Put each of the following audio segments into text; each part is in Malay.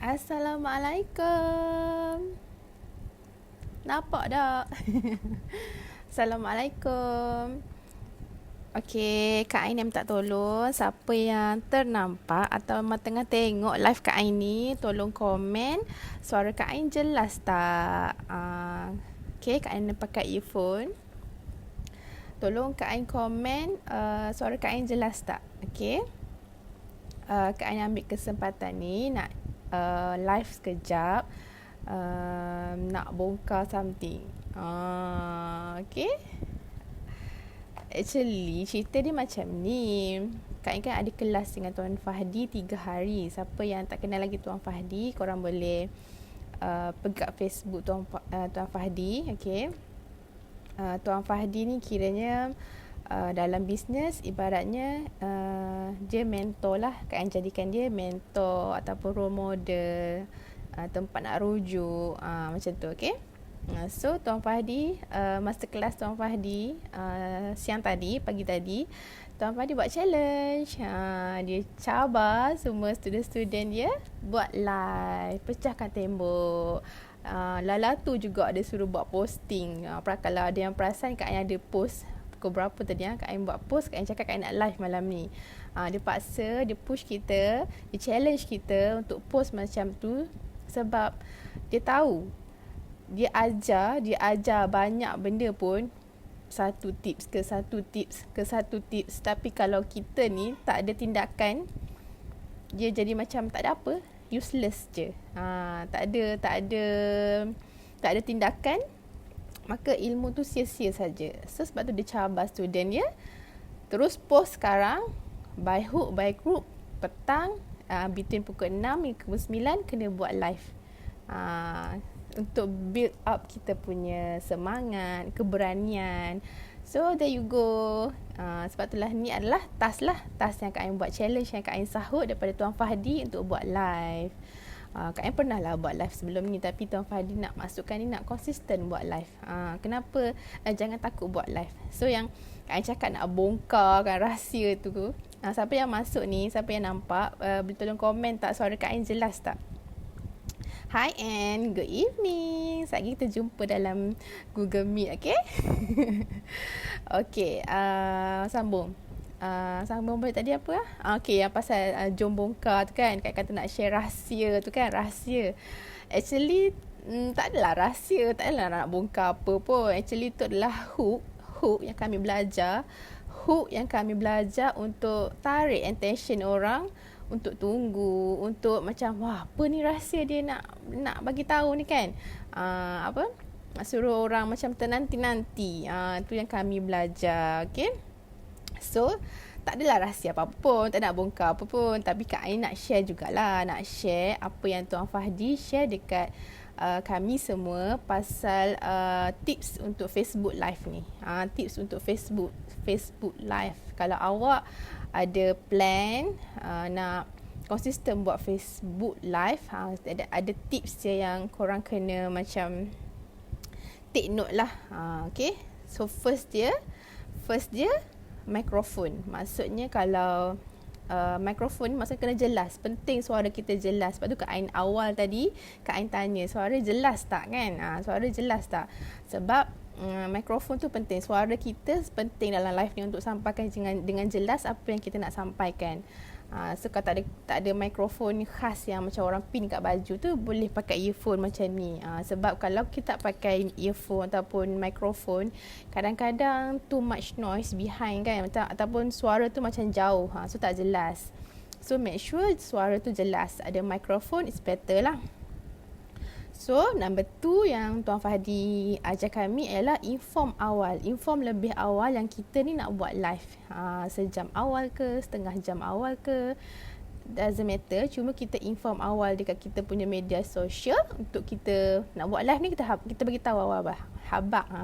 Assalamualaikum. Nampak tak? Assalamualaikum. Okey, Kak Ain minta tolong siapa yang ternampak atau tengah tengok live Kak Ain ni, tolong komen suara Kak Ain jelas tak? Okey, Kak Ain pakai earphone. Tolong Kak Ain komen suara Kak Ain jelas tak? Okey. Kak Ain ambil kesempatan ni nak live sekejap. Nak bongkar something. Okay. Actually cerita dia macam ni. Kak Ain kan ada kelas dengan Tuan Fahdi 3 hari. Siapa yang tak kenal lagi Tuan Fahdi, korang boleh pergi kat Facebook Tuan Fahdi. Okay. Tuan Fahdi ni kiranya dalam bisnes ibaratnya dia mentor lah. Kak Ain jadikan dia mentor ataupun role model, tempat nak rujuk, macam tu. Okay. So Tuan Fahdi, masterclass Tuan Fahdi siang tadi, pagi tadi, Tuan Fahdi buat challenge. Dia cabar semua student-student dia buat live, pecahkan tembok. Lala tu juga dia suruh buat posting. Kalau ada yang perasan, Kak Ain ada post pukul berapa tadi Kak Ain buat post, Kak Ain cakap Kak Ain nak live malam ni. Dia paksa, dia push kita, dia challenge kita untuk post macam tu. Sebab dia tahu, dia ajar banyak benda pun, satu tips. Tapi kalau kita ni tak ada tindakan, dia jadi macam tak ada apa, useless je. Tak ada tindakan, maka ilmu tu sia-sia saja. So sebab tu dia cabar student dia. Terus post sekarang, by hook by crook, petang, between pukul 6 hingga pukul 9 kena buat live. Untuk build up kita punya semangat, keberanian. So there you go. Sebab itulah ni adalah task yang Kak Ain buat, challenge yang Kak Ain sahut daripada Tuan Fahdi untuk buat live. Kak Ain pernah lah buat live sebelum ni, tapi Tuan Fahdi nak masukkan ni, nak konsisten buat live. Kenapa jangan takut buat live. So yang Kak Ain cakap nak bongkarkan rahsia tu, siapa yang masuk ni, siapa yang nampak, boleh tolong komen tak suara Kak Ain jelas tak? Hi and good evening. Sekejap lagi kita jumpa dalam Google Meet, okay? Okay, sambung. Sambung balik tadi apa? Okay, yang pasal jom bongkar tu kan. Kak kata nak share rahsia tu kan, rahsia. Actually, tak adalah rahsia, tak adalah nak bongkar apa pun. Actually, tu adalah hook yang kami belajar. Hook yang kami belajar untuk tarik attention orang, untuk tunggu, untuk macam wah, apa ni rahsia dia nak bagi tahu ni kan. Suruh orang macam ternanti-nanti. Tu yang kami belajar, okay? So, tak adalah rahsia apa pun, tak nak bongkar apa pun, tapi Kak Ain nak share jugalah, nak share apa yang Tuan Fahdi share dekat kami semua pasal tips untuk Facebook Live ni. Tips untuk Facebook Live. Kalau awak ada plan nak konsisten buat Facebook Live, ada tips je yang korang kena macam take note lah. Okay. So first dia mikrofon. Maksudnya kalau mikrofon maksudnya kena jelas. Penting suara kita jelas. Sebab tu Kak Ain awal tadi, Kak Ain tanya suara jelas tak kan? Suara jelas tak? Sebab mikrofon tu penting. Suara kita penting dalam live ni untuk sampaikan dengan jelas apa yang kita nak sampaikan. So kalau tak ada mikrofon khas yang macam orang pin kat baju tu, boleh pakai earphone macam ni. Sebab kalau kita pakai earphone ataupun mikrofon, kadang-kadang too much noise behind kan, ataupun suara tu macam jauh, so tak jelas. So make sure suara tu jelas. Ada mikrofon is better lah. So, number 2 yang Tuan Fahdi ajar kami ialah inform lebih awal yang kita ni nak buat live. Sejam awal ke, setengah jam awal ke, doesn't matter. Cuma kita inform awal dekat kita punya media sosial untuk kita nak buat live ni, kita bagi tahu awal-awal.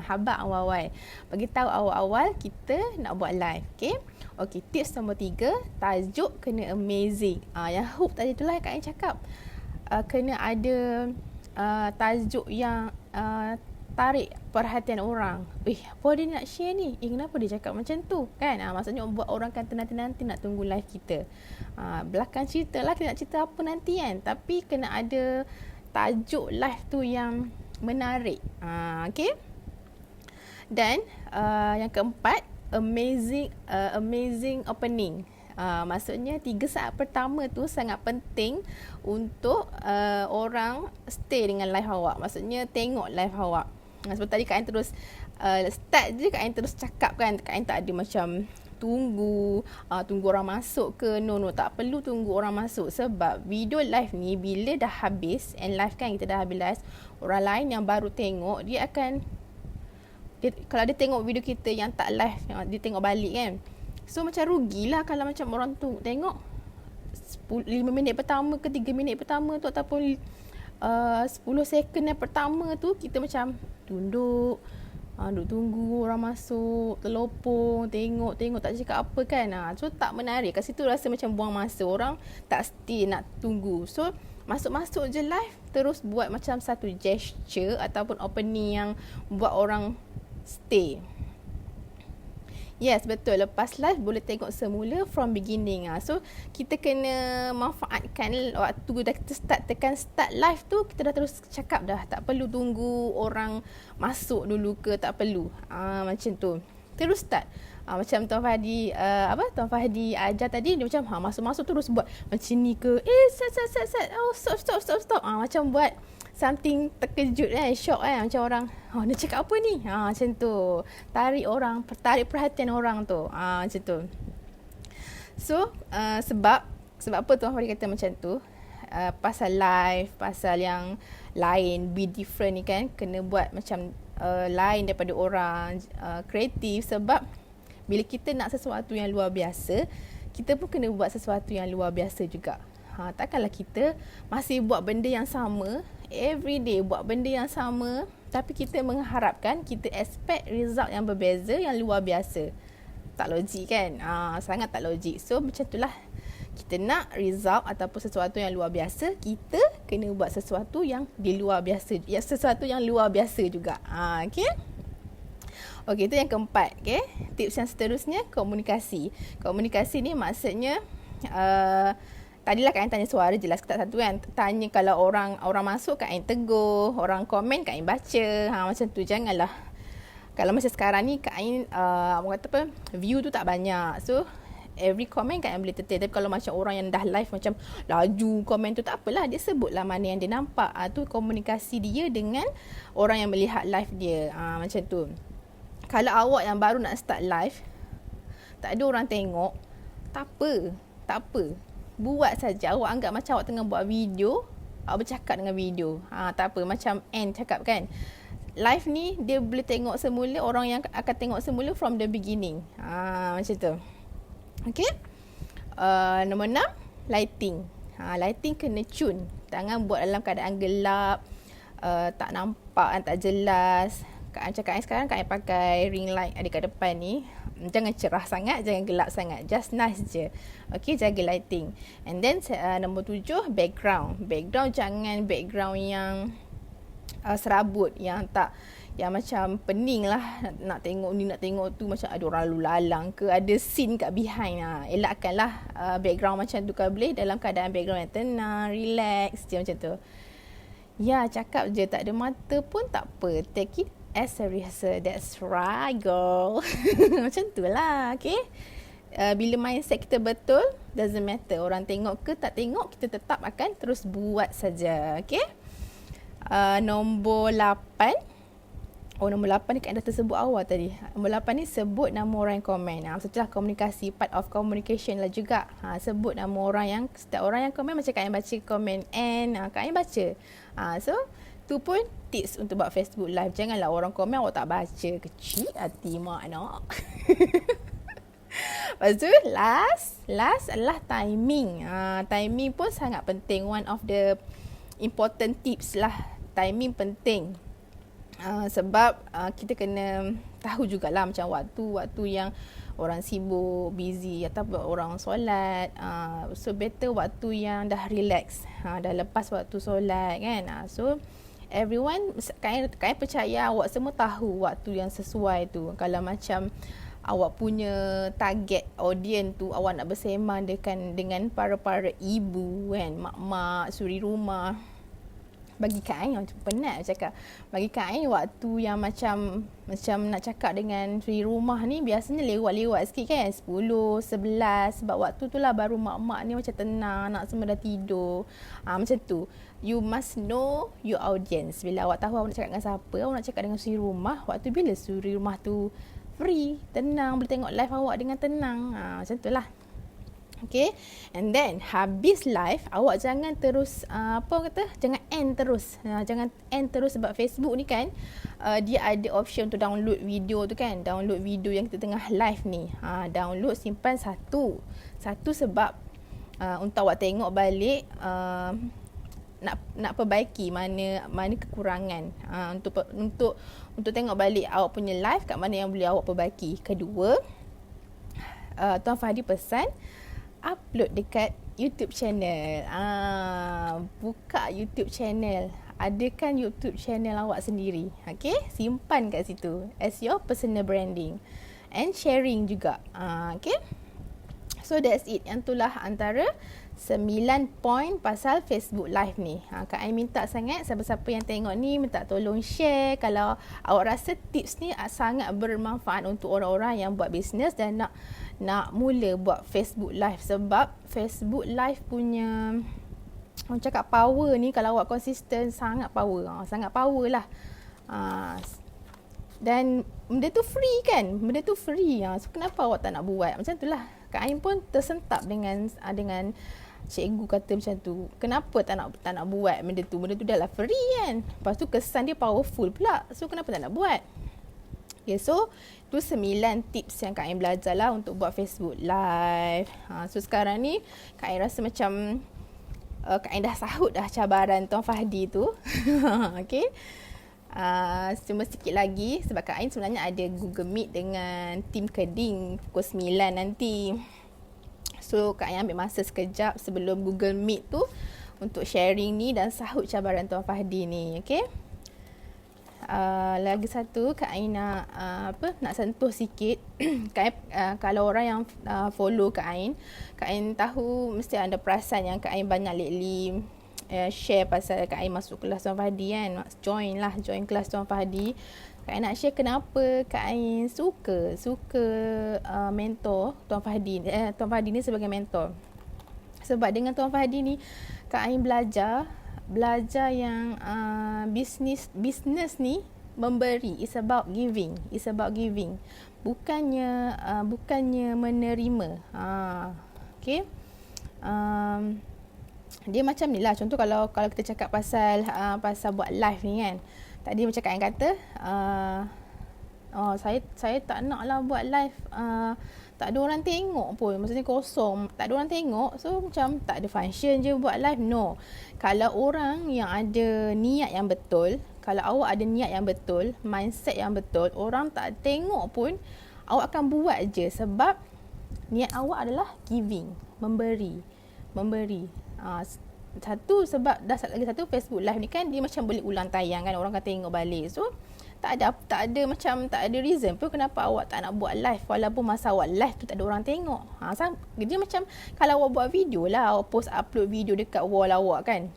Habaq awal-awal. Bagi tahu awal-awal kita nak buat live, okay? Okay, tips nombor 3, tajuk kena amazing. Yang hook tadi itulah yang Kak Ain cakap. Kena ada tajuk yang tarik perhatian orang. Apa dia nak share ni? Kenapa dia cakap macam tu? Kan? Maksudnya buat orang kata nanti nak tunggu live kita. Belakang cerita lah kita nak cerita apa nanti kan. Tapi kena ada tajuk live tu yang menarik. Okay? Dan yang keempat, amazing opening. Maksudnya 3 saat pertama tu sangat penting untuk orang stay dengan live awak. Maksudnya tengok live awak. Sebab tadi Kak Ain terus start je, Kak Ain terus cakap kan, Kak Ain tak ada macam tunggu orang masuk ke. No, tak perlu tunggu orang masuk. Sebab video live ni bila dah habis, and live kan kita dah habis live, orang lain yang baru tengok, kalau dia tengok video kita yang tak live, dia tengok balik kan. So macam rugilah kalau macam orang tu tengok 5 minit pertama ke 3 minit pertama tu, ataupun 10 second yang pertama tu kita macam duduk tunggu orang masuk, terlopong, tengok tak cakap apa kan. So tak menarik. Kat situ rasa macam buang masa. Orang tak stay nak tunggu. So masuk je live, terus buat macam satu gesture ataupun opening yang buat orang stay. Yes, betul. Lepas live boleh tengok semula from beginning. So kita kena manfaatkan waktu dah kita start live tu, kita dah terus cakap dah. Tak perlu tunggu orang masuk dulu ke, tak perlu. Macam tu. Terus start. Macam Tuan Fahdi ajar tadi, dia macam masuk-masuk terus buat macam ni ke. Set. Stop. Macam buat something terkejut kan, shock kan, macam orang dia cakap apa ni, macam tu. Tarik perhatian orang tu, macam tu. So sebab apa Tuan Fahdi kata macam tu, pasal live, pasal yang lain, be different ni kan, kena buat macam lain daripada orang, kreatif. Sebab bila kita nak sesuatu yang luar biasa, kita pun kena buat sesuatu yang luar biasa juga. Takkanlah kita masih buat benda yang sama, everyday buat benda yang sama, tapi kita mengharapkan, kita expect result yang berbeza, yang luar biasa. Tak logik kan? Sangat tak logik. So macam itulah, kita nak result ataupun sesuatu yang luar biasa, kita kena buat sesuatu yang di luar biasa, sesuatu yang luar biasa juga. Okey, itu yang keempat. Okay? Tips yang seterusnya, komunikasi. Komunikasi ni maksudnya tadilah Kak Ain tanya suara jelas ke tak satu kan. Tanya kalau orang masuk, Kak Ain tegur. Orang komen, Kak Ain baca. Macam tu. Janganlah. Kalau macam sekarang ni, Kak Ain view tu tak banyak. So every comment Kak Ain boleh tetir. Tapi kalau macam orang yang dah live macam laju komen tu, tak apalah. Dia sebutlah mana yang dia nampak. Tu komunikasi dia dengan orang yang melihat live dia. Macam tu. Kalau awak yang baru nak start live, tak ada orang tengok, tak apa. Buat saja. Awak anggap macam awak tengah buat video, awak bercakap dengan video. Tak apa. Macam Anne cakap kan, live ni dia boleh tengok semula, orang yang akan tengok semula from the beginning. Macam tu. Okay. Nombor 6, lighting. Lighting kena tune. Jangan buat dalam keadaan gelap, tak nampak, tak jelas. Kak Ain sekarang Kak Ain pakai ring light ada kat depan ni. Jangan cerah sangat, jangan gelap sangat. Just nice je. Okay, jaga lighting. And then nombor 7, background. Background jangan background yang serabut, yang macam pening lah. Nak tengok ni, nak tengok tu, macam ada orang lalu lalang ke, ada scene kat behind. Elakkanlah background macam tu kalau boleh, dalam keadaan background yang tenang, relax je macam tu. Ya, cakap je tak ada mata pun tak apa. Take it as a rehearsal. That's right, girl. Macam tu lah, okay? Bila mindset kita betul, doesn't matter orang tengok ke tak tengok, kita tetap akan terus buat saja, okay? Nombor 8. Nombor 8 ni kan dah tersebut awal tadi. Nombor 8 ni sebut nama orang yang komen. Maksudnya komunikasi, part of communication lah juga. Sebut nama orang yang, setiap orang yang komen, macam Kak Ain baca komen and Kak Ain baca. So tu pun tips untuk buat Facebook live. Janganlah orang komen awak tak baca. Kecil hati mak nak. Lepas tu last adalah timing. Timing pun sangat penting. One of the important tips lah. Timing penting. Sebab kita kena tahu jugalah macam waktu yang orang sibuk, busy, atau orang solat. So better waktu yang dah relax, dah lepas waktu solat kan. So everyone, Kak percaya awak semua tahu waktu yang sesuai tu. Kalau macam awak punya target audience tu, awak nak bersembang dengan para ibu kan, mak-mak, suri rumah. Bagi Kak Ain, macam penat cakap. Bagi Kak Ain, waktu yang macam nak cakap dengan suri rumah ni biasanya lewat-lewat sikit kan, 10, 11. Sebab waktu tu lah baru mak-mak ni macam tenang, anak semua dah tidur. Macam tu. You must know your audience. Bila awak tahu awak nak cakap dengan siapa, awak nak cakap dengan suri rumah, waktu bila suri rumah tu free, tenang, boleh tengok live awak dengan tenang. Macam tu lah. Okay, and then habis live, awak jangan terus jangan end terus. Jangan end terus sebab Facebook ni kan dia ada option untuk download video tu kan. Download video yang kita tengah live ni. Download, simpan satu sebab untuk awak tengok balik, nak perbaiki mana kekurangan, untuk tengok balik awak punya live kat mana yang boleh awak perbaiki. Kedua, Tuan Fahdi pesan upload dekat YouTube channel. Buka YouTube channel. Adakan YouTube channel awak sendiri. Okay, simpan kat situ as your personal branding and sharing juga. Okay, so that's it. Yang itulah antara 9 poin pasal Facebook Live ni. Kak Ain minta sangat siapa-siapa yang tengok ni minta tolong share kalau awak rasa tips ni sangat bermanfaat untuk orang-orang yang buat bisnes dan nak mula buat Facebook Live. Sebab Facebook Live punya, orang cakap power ni, kalau awak konsisten, sangat power. Sangat power lah. Dan benda tu free kan. Benda tu free. So kenapa awak tak nak buat? Macam tu lah. Kak Ain pun tersentap dengan cikgu kata macam tu. Kenapa tak nak buat benda tu? Benda tu dah lah free kan. Lepas tu kesan dia powerful pula. So kenapa tak nak buat? Okay, so tu 9 tips yang Kak Ain belajar lah untuk buat Facebook Live. So sekarang ni Kak Ain rasa macam Kak Ain dah sahut dah cabaran Tuan Fahdi tu. Okay, cuma sikit lagi sebab Kak Ain sebenarnya ada Google Meet dengan tim Keding pukul 9 nanti. So Kak Ain ambil masa sekejap sebelum Google Meet tu untuk sharing ni dan sahut cabaran Tuan Fahdi ni. Okay, lagi satu Kak Ain nak sentuh sikit. Kak Ain, kalau orang yang follow Kak Ain tahu mesti ada perasan yang Kak Ain banyak lately share pasal Kak Ain masuk kelas Tuan Fahdi kan. Join kelas Tuan Fahdi. Kak Ain nak share kenapa Kak Ain suka mentor Tuan Fahdi. Tuan Fahdi ni sebagai mentor. Sebab dengan Tuan Fahdi ni Kak Ain belajar yang business ni memberi, is about giving. Bukannya menerima. Okay, dia macam ni lah. Contoh kalau kita cakap pasal buat live ni kan. Tadi macam Kak Ain kata, saya tak nak lah buat live, tak ada orang tengok pun, maksudnya kosong, tak ada orang tengok, so macam tak ada function je buat live. No, kalau orang yang ada niat yang betul, kalau awak ada niat yang betul, mindset yang betul, orang tak tengok pun awak akan buat je. Sebab niat awak adalah giving, memberi. Satu, sebab lagi satu, Facebook Live ni kan dia macam boleh ulang tayang kan, orang akan tengok balik. So tak ada reason pun kenapa awak tak nak buat live walaupun masa awak live tu tak ada orang tengok. Dia macam kalau awak buat video lah, awak upload video dekat wall awak kan,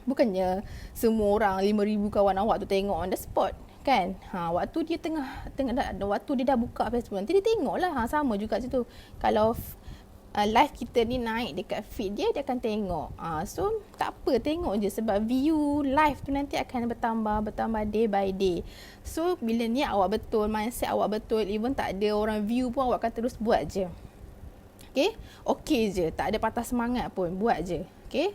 bukannya semua orang 5,000 kawan awak tu tengok on the spot kan. Waktu dia waktu dia dah buka Facebook nanti dia tengok lah. Sama juga macam tu. Kalau live kita ni naik dekat feed dia akan tengok. So tak apa, tengok je sebab view live tu nanti akan bertambah day by day. So bila ni awak betul, mindset awak betul, even tak ada orang view pun awak akan terus buat je. Okay je, tak ada patah semangat pun, buat je. Okay,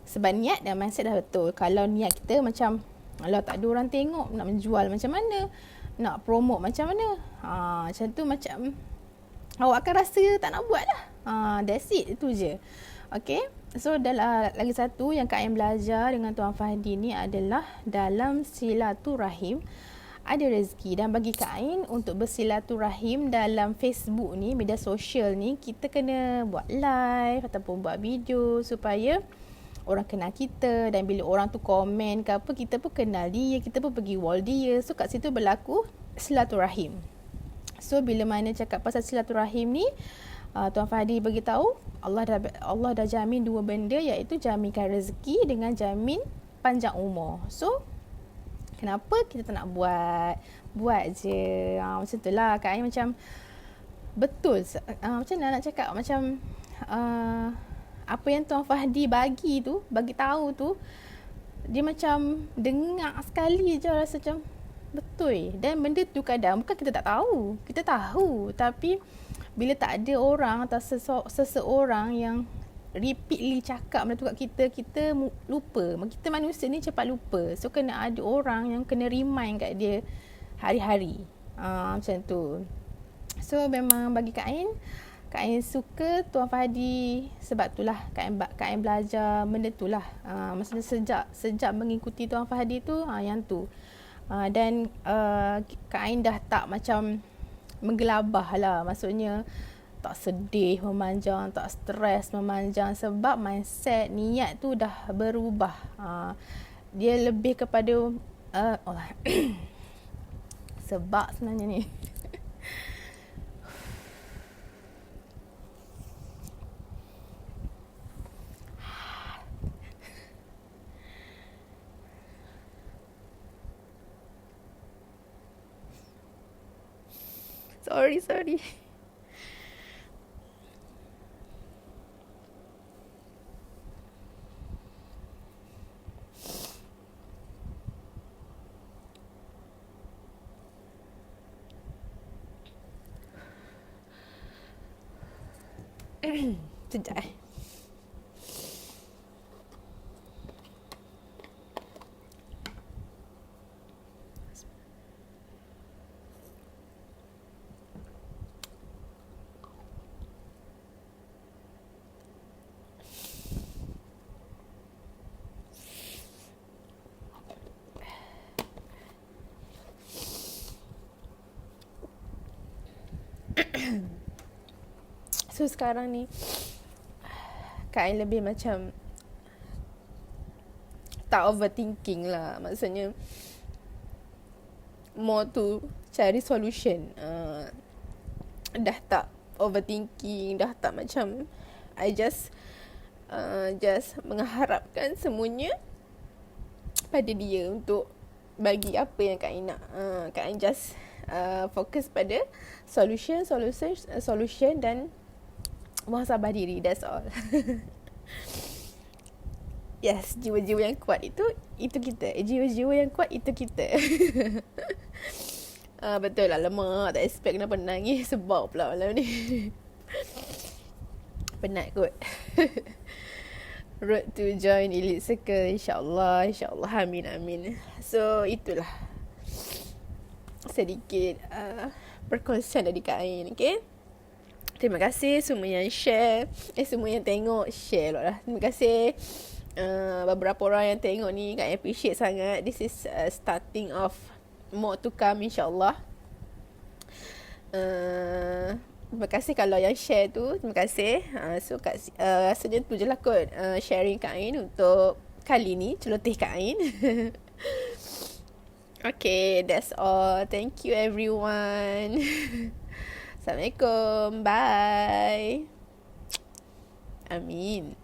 sebab niat dan mindset dah betul. Kalau niat kita macam kalau tak ada orang tengok, nak menjual macam mana, nak promote macam mana, macam tu, macam awak akan rasa tak nak buat lah. That's it, itu je. Okay, so lagi satu yang Kak Ain belajar dengan Tuan Fahdi ni adalah dalam silaturahim ada rezeki. Dan bagi Kak Ain untuk bersilaturahim dalam Facebook ni, media sosial ni, kita kena buat live ataupun buat video supaya orang kenal kita, dan bila orang tu komen ke apa, kita pun kenal dia, kita pun pergi wall dia. So kat situ berlaku silaturahim. So bila mana cakap pasal silaturahim ni, Tuan Fahdi beritahu Allah dah jamin dua benda, iaitu jaminkan rezeki dengan jamin panjang umur. So kenapa kita tak nak buat? Buat je. Macam tu lah Kak Ain, macam betul. Macam mana nak cakap, macam apa yang Tuan Fahdi bagi tahu tu, dia macam dengar sekali je rasa macam betul. Dan benda tu kadang bukan kita tak tahu, kita tahu, tapi bila tak ada orang atau seseorang yang repeatedly cakap benda tu kat kita, kita lupa. Kita manusia ni cepat lupa. So kena ada orang yang kena remind kat dia hari-hari. Macam tu. So memang bagi Kak Ain suka Tuan Fahdi, sebab itulah Kak Ain belajar benda tu lah. Maksudnya sejak mengikuti Tuan Fahdi tu, yang tu. Dan Kak Ain dah tak macam menggelabah lah. Maksudnya tak sedih memanjang, tak stres memanjang, sebab mindset, niat tu dah berubah. Dia lebih kepada sebab sebenarnya ni sorry. Sekejap So sekarang ni Kak Ain lebih macam tak overthinking lah. Maksudnya more to cari solution. Dah tak overthinking, dah tak macam I just mengharapkan semuanya pada dia untuk bagi apa yang Kak Ain nak. Kak Ain just fokus pada solution dan muhasabah diri. That's all. Yes, jiwa-jiwa yang kuat itu kita. Jiwa-jiwa yang kuat itu kita. Betul lah, lemak. Tak expect kenapa nangis. Sebab pula malam ni. Penat kot. Road to join Elite Circle. InsyaAllah. Amin. So itulah sedikit perkongsian dari Kak Ain. Okay, terima kasih semua yang share. Semua yang tengok, share lah. Terima kasih beberapa orang yang tengok ni. Kak appreciate sangat. This is starting of more to come, insyaAllah. Terima kasih kalau yang share tu. Terima kasih. So rasanya tu je lah kot sharing Kak Ain untuk kali ni. Celoteh Kak Ain. Okay, that's all. Thank you everyone. Assalamualaikum. Bye. Amin.